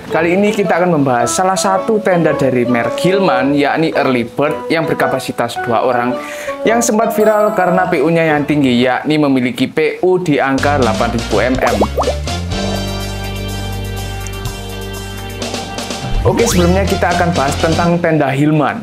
Kali ini kita akan membahas salah satu tenda dari merek Hillman, yakni Early Bird yang berkapasitas 2 orang yang sempat viral karena PU-nya yang tinggi, yakni memiliki PU di angka 8000 mm. Oke, sebelumnya kita akan bahas tentang tenda Hillman.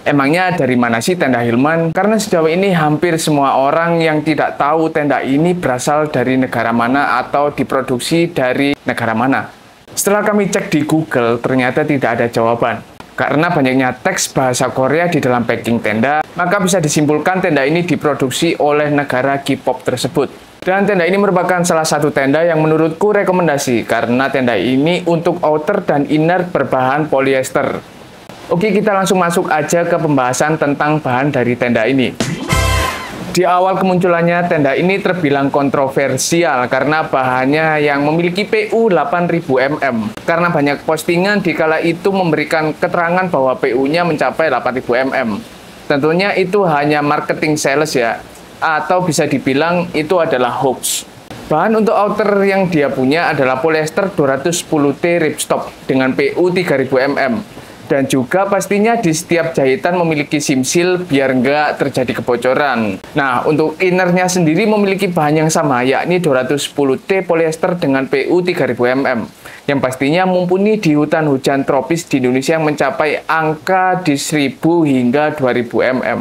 Emangnya dari mana sih tenda Hillman? Karena sejauh ini hampir semua orang yang tidak tahu tenda ini berasal dari negara mana atau diproduksi dari negara mana. Setelah kami cek di Google, ternyata tidak ada jawaban. Karena banyaknya teks bahasa Korea di dalam packing tenda, maka bisa disimpulkan tenda ini diproduksi oleh negara K-pop tersebut. Dan tenda ini merupakan salah satu tenda yang menurutku rekomendasi, karena tenda ini untuk outer dan inner berbahan polyester. Oke, kita langsung masuk aja ke pembahasan tentang bahan dari tenda ini. Di awal kemunculannya, tenda ini terbilang kontroversial karena bahannya yang memiliki PU 8000 mm. Karena banyak postingan di kala itu memberikan keterangan bahwa PU-nya mencapai 8000 mm. Tentunya itu hanya marketing sales ya, atau bisa dibilang itu adalah hoax. Bahan untuk outer yang dia punya adalah polyester 210T ripstop dengan PU 3000 mm. Dan juga pastinya di setiap jahitan memiliki sim seal biar nggak terjadi kebocoran. Nah, untuk innernya sendiri memiliki bahan yang sama, yakni 210T polyester dengan PU 3000 mm. Yang pastinya mumpuni di hutan hujan tropis di Indonesia yang mencapai angka di 1000 hingga 2000 mm.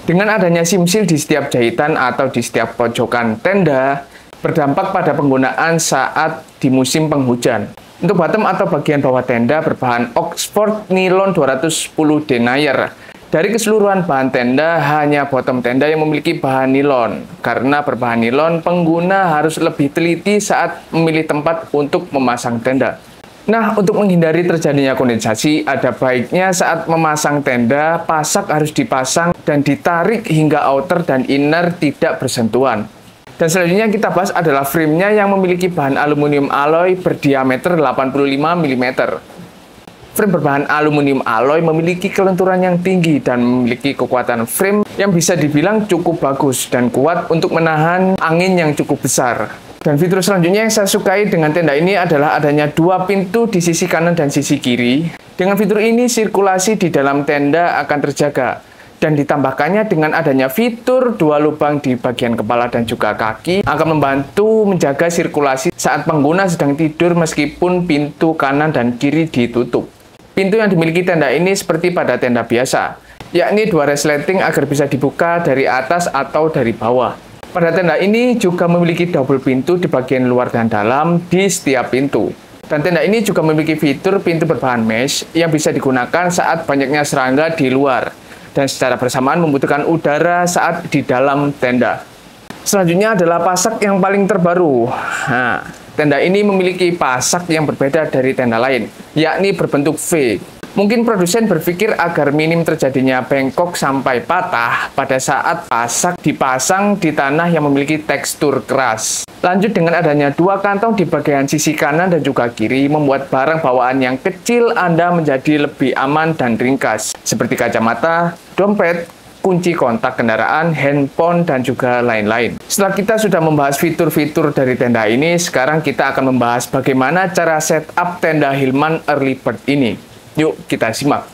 Dengan adanya sim seal di setiap jahitan atau di setiap pojokan tenda, berdampak pada penggunaan saat di musim penghujan. Untuk bottom atau bagian bawah tenda berbahan Oxford Nylon 210 denier. Dari keseluruhan bahan tenda, hanya bottom tenda yang memiliki bahan nilon. Karena berbahan nilon, pengguna harus lebih teliti saat memilih tempat untuk memasang tenda. Nah, untuk menghindari terjadinya kondensasi, ada baiknya saat memasang tenda, pasak harus dipasang dan ditarik hingga outer dan inner tidak bersentuhan. Dan selanjutnya kita bahas adalah frame-nya yang memiliki bahan aluminium alloy berdiameter 85 mm. Frame berbahan aluminium alloy memiliki kelenturan yang tinggi dan memiliki kekuatan frame yang bisa dibilang cukup bagus dan kuat untuk menahan angin yang cukup besar. Dan fitur selanjutnya yang saya sukai dengan tenda ini adalah adanya 2 pintu di sisi kanan dan sisi kiri. Dengan fitur ini sirkulasi di dalam tenda akan terjaga. Dan ditambahkannya dengan adanya fitur 2 lubang di bagian kepala dan juga kaki akan membantu menjaga sirkulasi saat pengguna sedang tidur meskipun pintu kanan dan kiri ditutup. Pintu yang dimiliki tenda ini seperti pada tenda biasa, yakni 2 resleting agar bisa dibuka dari atas atau dari bawah. Pada tenda ini juga memiliki double pintu di bagian luar dan dalam di setiap pintu. Dan tenda ini juga memiliki fitur pintu berbahan mesh yang bisa digunakan saat banyaknya serangga di luar. Dan secara bersamaan membutuhkan udara saat di dalam tenda. Selanjutnya adalah pasak yang paling terbaru. Nah, tenda ini memiliki pasak yang berbeda dari tenda lain, yakni berbentuk V. Mungkin produsen berpikir agar minim terjadinya bengkok sampai patah pada saat pasak dipasang di tanah yang memiliki tekstur keras. Lanjut dengan adanya 2 kantong di bagian sisi kanan dan juga kiri, membuat barang bawaan yang kecil Anda menjadi lebih aman dan ringkas, seperti kacamata, dompet, kunci kontak kendaraan, handphone, dan juga lain-lain. Setelah kita sudah membahas fitur-fitur dari tenda ini, sekarang kita akan membahas bagaimana cara setup tenda Hillman Early Bird ini. Yuk, kita simak.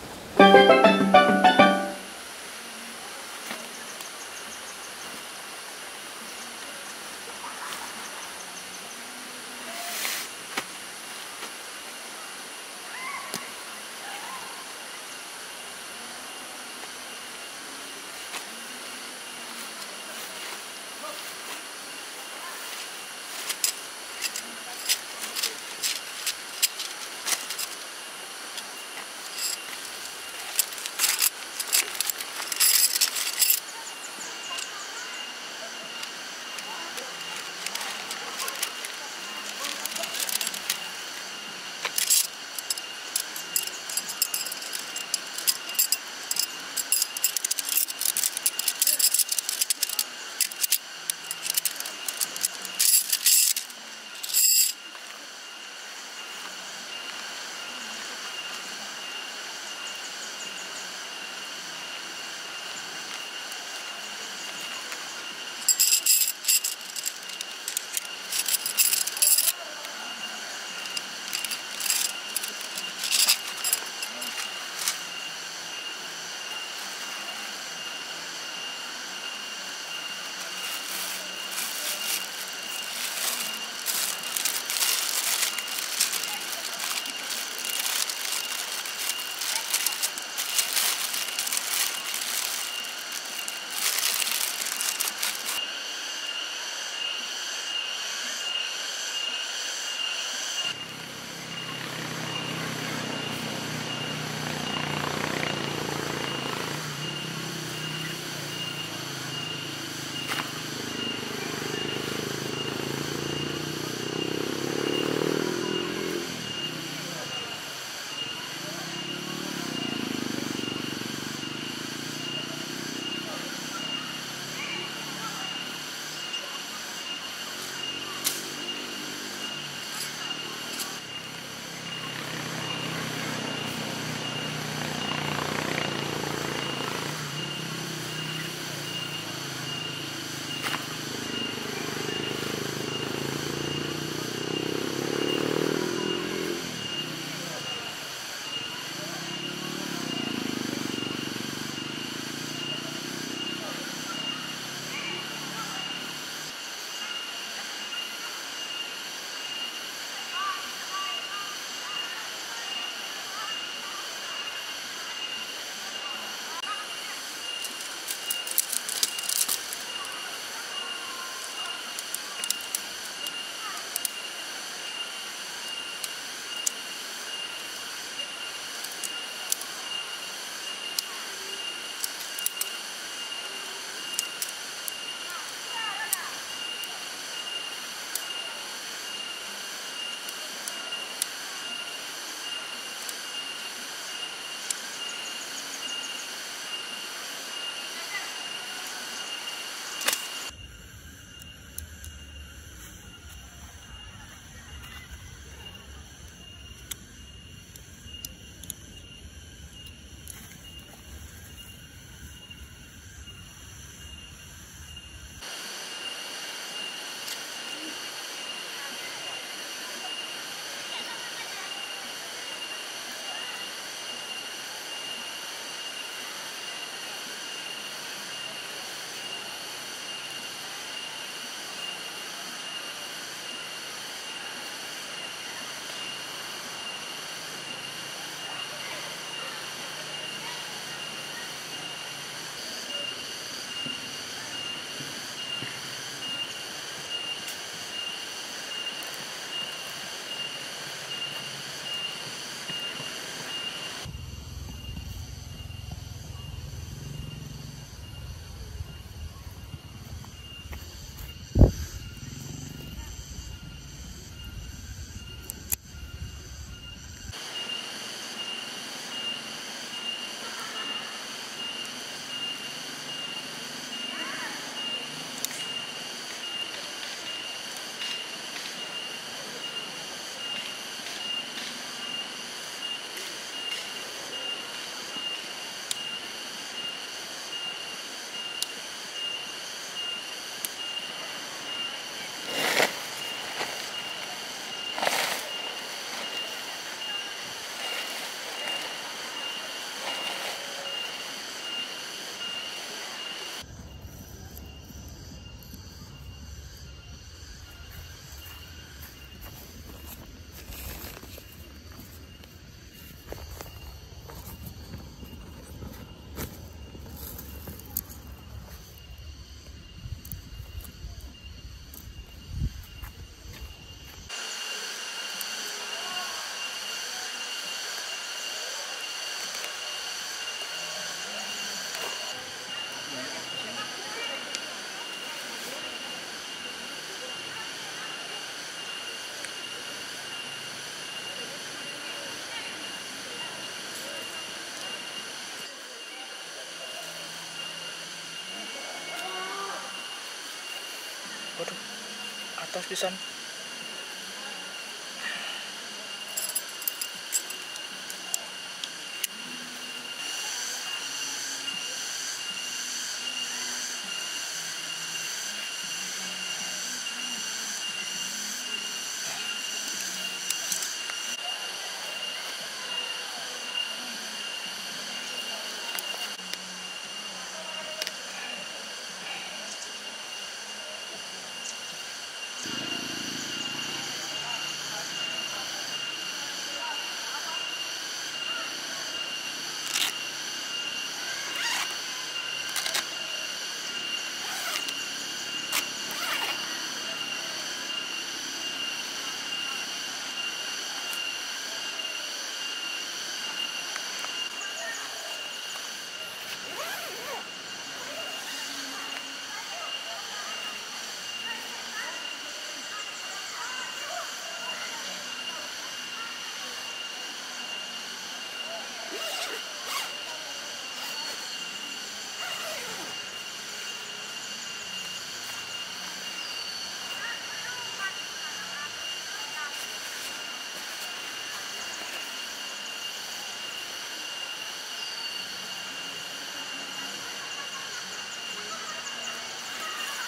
atas pisan.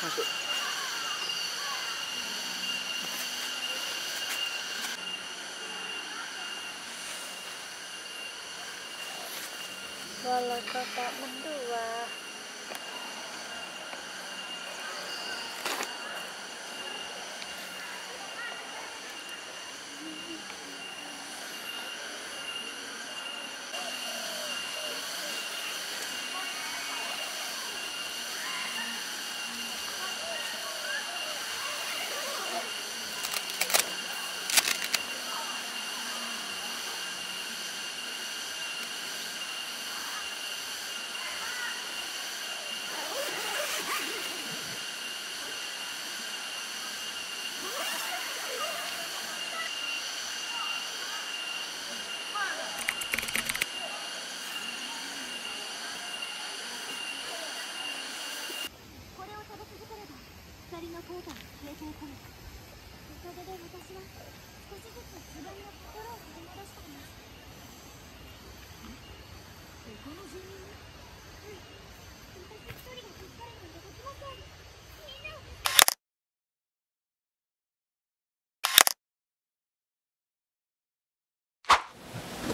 Masuk. Walau kau tak mendua.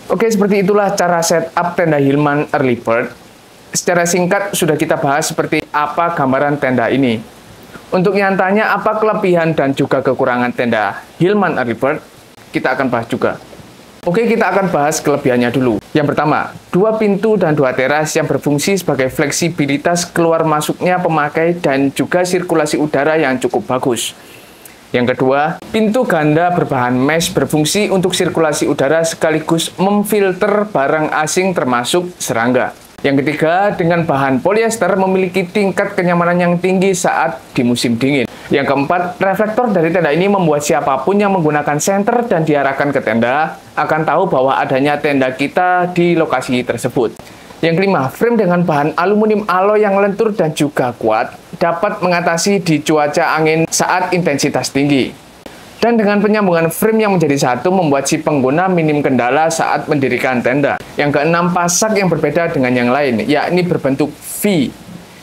Oke, seperti itulah cara setup tenda Hillman Early Bird. Secara singkat sudah kita bahas seperti apa gambaran tenda ini. Untuk yang tanya apa kelebihan dan juga kekurangan tenda Hillman Early Bird, kita akan bahas juga. Oke, kita akan bahas kelebihannya dulu. Yang pertama, 2 pintu dan 2 teras yang berfungsi sebagai fleksibilitas keluar masuknya pemakai dan juga sirkulasi udara yang cukup bagus. Yang kedua, pintu ganda berbahan mesh berfungsi untuk sirkulasi udara sekaligus memfilter barang asing termasuk serangga. Yang ketiga, dengan bahan polyester memiliki tingkat kenyamanan yang tinggi saat di musim dingin. Yang keempat, reflektor dari tenda ini membuat siapapun yang menggunakan senter dan diarahkan ke tenda akan tahu bahwa adanya tenda kita di lokasi tersebut. Yang kelima, frame dengan bahan aluminium alloy yang lentur dan juga kuat dapat mengatasi di cuaca angin saat intensitas tinggi. Dan dengan penyambungan frame yang menjadi satu membuat si pengguna minim kendala saat mendirikan tenda. Yang keenam, pasak yang berbeda dengan yang lain, yakni berbentuk V,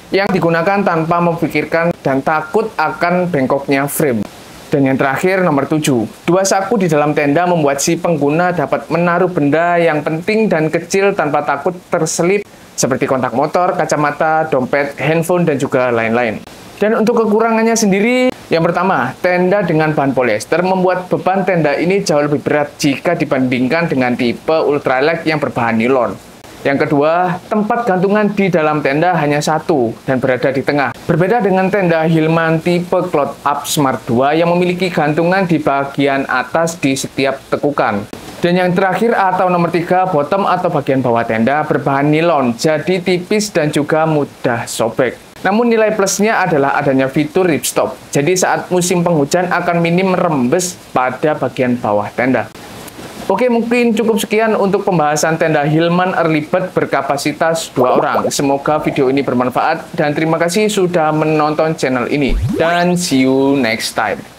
yang digunakan tanpa memikirkan dan takut akan bengkoknya frame. Dan yang terakhir, nomor 7, 2 saku di dalam tenda membuat si pengguna dapat menaruh benda yang penting dan kecil tanpa takut terselip, seperti kontak motor, kacamata, dompet, handphone, dan juga lain-lain. Dan untuk kekurangannya sendiri, yang pertama, tenda dengan bahan polyester membuat beban tenda ini jauh lebih berat jika dibandingkan dengan tipe ultralight yang berbahan nilon. Yang kedua, tempat gantungan di dalam tenda hanya satu dan berada di tengah. Berbeda dengan tenda Hillman tipe Cloud Up Smart 2 yang memiliki gantungan di bagian atas di setiap tekukan. Dan yang terakhir atau nomor 3, bottom atau bagian bawah tenda berbahan nilon, jadi tipis dan juga mudah sobek. Namun nilai plusnya adalah adanya fitur ripstop, jadi saat musim penghujan akan minim rembes pada bagian bawah tenda. Oke, mungkin cukup sekian untuk pembahasan tenda Hillman Early Bird berkapasitas 2 orang. Semoga video ini bermanfaat dan terima kasih sudah menonton channel ini. Dan see you next time.